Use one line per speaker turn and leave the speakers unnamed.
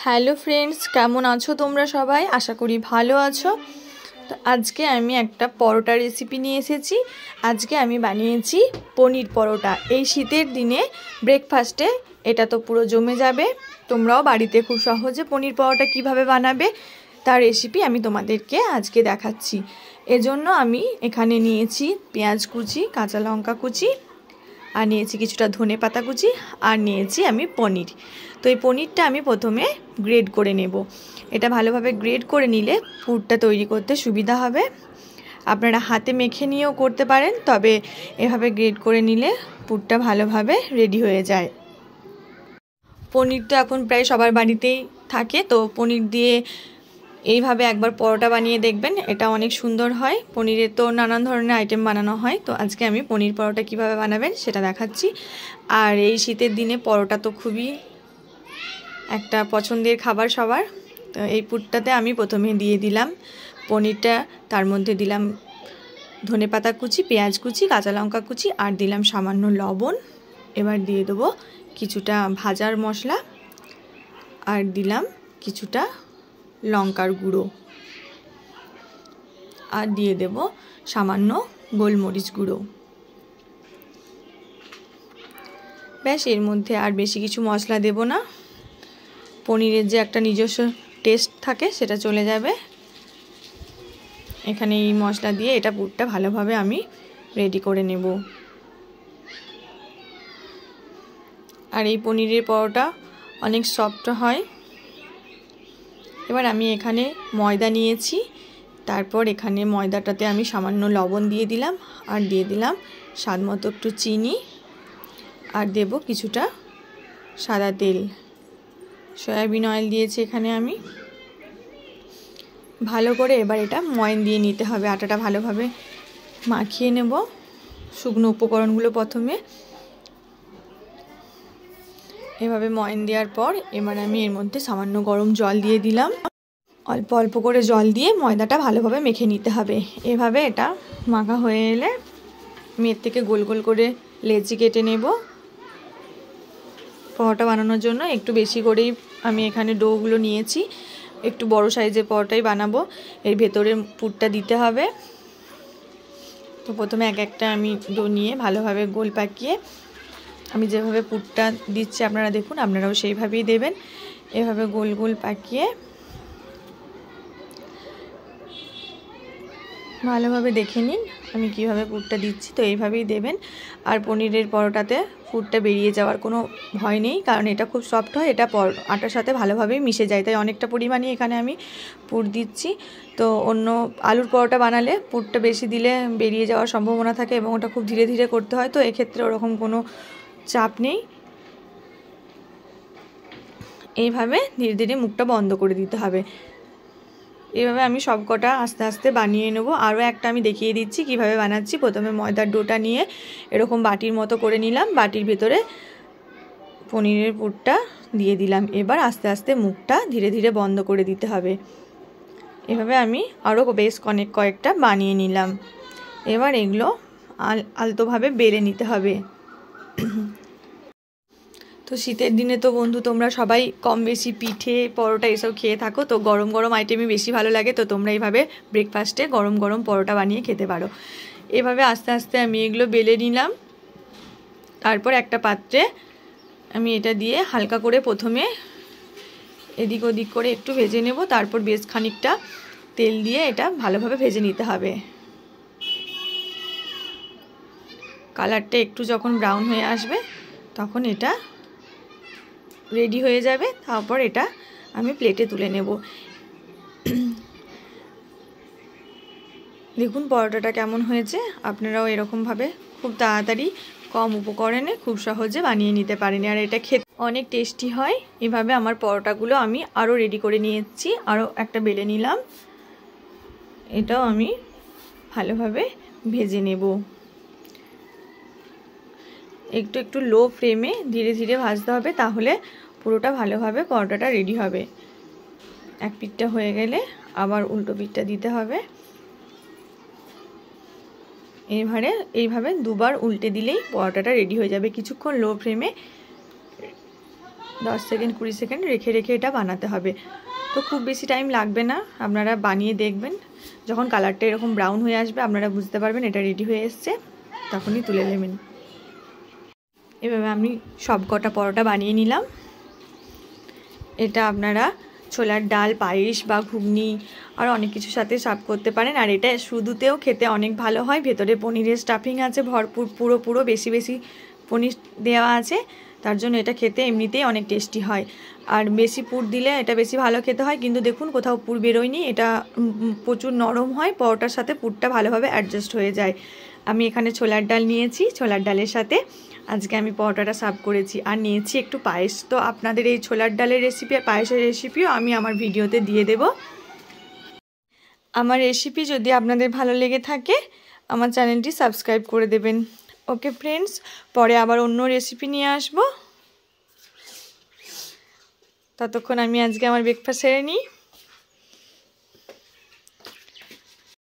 Hello friends, কেমন আছো তোমরা সবাই? আশা করি ভালো আছো। তো আজকে আমি একটা পরোটা রেসিপি নিয়ে এসেছি। আজকে আমি বানিয়েছি পনির পরোটা। এই শীতের দিনে ব্রেকফাস্টে এটা তো পুরো জমে যাবে। তোমরাও বাড়িতে খুব সহজে পনির পরোটা কিভাবে বানাবে তার রেসিপি আমি তোমাদেরকে আজকে দেখাচ্ছি। এজন্য আমি এখানে নিয়েছি পেঁয়াজ কুচি, কাঁচা লঙ্কা কুচি, আর নিয়েছি কিছুটা ধনে পাতা কুচি, আর নিয়েছি আমি পনির। তো এই পনিরটা আমি প্রথমে গ্রেড করে নেব। এটা ভালোভাবে গ্রেড করে নিলে পুরটা তৈরি করতে সুবিধা হবে। আপনারা হাতে মেখে নিয়েও করতে পারেন, তবে এভাবে গ্রেড করে নিলে পুরটা ভালোভাবে রেডি হয়ে যায়। পনিরটা এখন প্রায় সবার বাড়িতেই থাকে, তো পনির দিয়ে এইভাবে একবার পরোটা বানিয়ে দেখবেন, এটা অনেক সুন্দর হয়। পনিরের তো নানান ধরনের আইটেম বানানো হয়, তো আজকে আমি পনির পরোটা কিভাবে বানাবেন সেটা দেখাচ্ছি। আর এই শীতের দিনে পরোটা তো খুবই একটা পছন্দের খাবার সবার। তো এই পুরটাতে আমি প্রথমে দিয়ে দিলাম পনিরটা, তার মধ্যে দিলাম ধনেপাতা কুচি, পেঁয়াজ কুচি, কাঁচা লঙ্কা কুচি, আর দিলাম সামান্য লবণ। এবার দিয়ে দেবো কিছুটা ভাজার মশলা, আর দিলাম কিছুটা লঙ্কার গুঁড়ো, আর দিয়ে দেব সামান্য গোলমরিচ গুঁড়ো। ব্যাস, এর মধ্যে আর বেশি কিছু মশলা দেব না। পনিরের যে একটা নিজস্ব টেস্ট থাকে সেটা চলে যাবে। এখানে এই মশলা দিয়ে এটা পুরটা ভালোভাবে আমি রেডি করে নেব। আর এই পনিরের পরোটা অনেক সফট হয়। এবার আমি এখানে ময়দা নিয়েছি, তারপর এখানে ময়দাটাতে আমি সামান্য লবণ দিয়ে দিলাম, আর দিয়ে দিলাম স্বাদ মতো একটু চিনি, আর দেব কিছুটা সাদা তেল। সয়াবিন অয়েল দিয়েছি এখানে আমি। ভালো করে এবার এটা ময়ান দিয়ে নিতে হবে। আটাটা ভালোভাবে মাখিয়ে নেব। শুকনো উপকরণগুলো প্রথমে এভাবে ময়ান দেওয়ার পর এবার আমি এর মধ্যে সামান্য গরম জল দিয়ে দিলাম। অল্প অল্প করে জল দিয়ে ময়দাটা ভালোভাবে মেখে নিতে হবে। এভাবে এটা মাখা হয়ে এলে মেয়ের থেকে গোল গোল করে লেচি কেটে নেব। পরোটা বানানোর জন্য একটু বেশি করেই আমি এখানে ডোগুলো নিয়েছি। একটু বড় সাইজের পরোটাই বানাবো। এর ভেতরে পুরটা দিতে হবে। তো প্রথমে এক একটা আমি ডো নিয়ে ভালোভাবে গোল পাকিয়ে, আমি যেভাবে পুরটা দিচ্ছি আপনারা দেখুন, আপনারাও সেইভাবেই দেবেন। এভাবে গোল গোল পাকিয়ে ভালোভাবে দেখে নিন আমি কিভাবে পুরটা দিচ্ছি। তো এইভাবেই দেবেন। আর পনিরের পরোটাতে পুরটা বেরিয়ে যাওয়ার কোনো ভয় নেই, কারণ এটা খুব সফট হয়। এটা আটার সাথে ভালোভাবেই মিশে যায়, তাই অনেকটা পরিমাণে এখানে আমি পুর দিচ্ছি। তো অন্য আলুর পরোটা বানালে পুরটা বেশি দিলে বেরিয়ে যাওয়ার সম্ভাবনা থাকে, এবং ওটা খুব ধীরে ধীরে করতে হয়। তো এক্ষেত্রে ওরকম কোনো চাপ নেই। এইভাবে ধীরে ধীরে মুখটা বন্ধ করে দিতে হবে। এভাবে আমি সব কটা আস্তে আস্তে বানিয়ে নেব। আরও একটা আমি দেখিয়ে দিচ্ছি কিভাবে বানাচ্ছি। প্রথমে ময়দার ডোটা নিয়ে এরকম বাটির মতো করে নিলাম, বাটির ভেতরে পনিরের পুরটা দিয়ে দিলাম। এবার আস্তে আস্তে মুখটা ধীরে ধীরে বন্ধ করে দিতে হবে। এভাবে আমি আরও বেশ কয়েকটা বানিয়ে নিলাম। এবার এগুলো আলতোভাবে বেলে নিতে হবে। তো শীতের দিনে তো বন্ধু তোমরা সবাই কম বেশি পিঠে পরোটা এসব খেয়ে থাকো, তো গরম গরম আইটেমই বেশি ভালো লাগে। তো তোমরা এইভাবে ব্রেকফাস্টে গরম গরম পরোটা বানিয়ে খেতে পারো। এভাবে আস্তে আস্তে আমি এগুলো বেলে নিলাম। তারপর একটা পাত্রে আমি এটা দিয়ে হালকা করে প্রথমে এদিক ওদিক করে একটু ভেজে নেব। তারপর বেশ খানিকটা তেল দিয়ে এটা ভালোভাবে ভেজে নিতে হবে। কালারটা একটু যখন ব্রাউন হয়ে আসবে তখন এটা রেডি হয়ে যাবে। তারপর এটা আমি প্লেটে তুলে নেব। দেখুন পরোটাটা কেমন হয়েছে। আপনারাও এরকমভাবে খুব তাড়াতাড়ি কম উপকরণে খুব সহজে বানিয়ে নিতে পারেন, আর এটা খেতে অনেক টেস্টি হয়। এভাবে আমার পরোটাগুলো আমি আরও রেডি করে নিয়েছি। আরও একটা বেলে নিলাম। এটাও আমি ভালোভাবে ভেজে নেব। একটু একটু লো ফ্লেমে ধীরে ধীরে ভাজতে হবে, তাহলে পুরোটা ভালোভাবে পরোটাটা রেডি হবে। এক পিঠটা হয়ে গেলে আবার উল্টো পিঠটা দিতে হবে। এইভাবে দুবার উল্টে দিলেই পরোটাটা রেডি হয়ে যাবে। কিছুক্ষণ লো ফ্লেমে 10 সেকেন্ড 20 সেকেন্ড রেখে রেখে এটা বানাতে হবে। তো খুব বেশি টাইম লাগবে না, আপনারা বানিয়ে দেখবেন। যখন কালারটা এরকম ব্রাউন হয়ে আসবে আপনারা বুঝতে পারবেন এটা রেডি হয়ে এসছে, তখনই তুলে নেবেন। এভাবে আমি সব কটা পরোটা বানিয়ে নিলাম। এটা আপনারা ছোলার ডাল, পায়েস বা ঘুগনি আর অনেক কিছুর সাথে সার্ভ করতে পারেন। আর এটা শুধুতেও খেতে অনেক ভালো হয়। ভেতরে পনিরের স্টাফিং আছে ভরপুর, পুরো বেশি বেশি পনির দেওয়া আছে, তার জন্য এটা খেতে এমনিতেই অনেক টেস্টি হয়। আর বেশি পুর দিলে এটা বেশি ভালো খেতে হয়, কিন্তু দেখুন কোথাও পুর বেরোয়নি, এটা প্রচুর নরম হয়, পরোটার সাথে পুরটা ভালোভাবে অ্যাডজাস্ট হয়ে যায়। আমি এখানে ছোলার ডাল নিয়েছি, ছোলার ডালের সাথে আজকে আমি পরোটাটা সার্ভ করেছি। আর নিয়েছি একটু পায়েস। তো আপনাদের এই ছোলার ডালের রেসিপি আর পায়েসের রেসিপিও আমি আমার ভিডিওতে দিয়ে দেব। আমার রেসিপি যদি আপনাদের ভালো লেগে থাকে আমার চ্যানেলটি সাবস্ক্রাইব করে দেবেন। ওকে ফ্রেন্ডস, পরে আবার অন্য রেসিপি নিয়ে আসবো। ততক্ষণ আমি আজকে আমার ব্রেকফাস্ট সেরে নিই।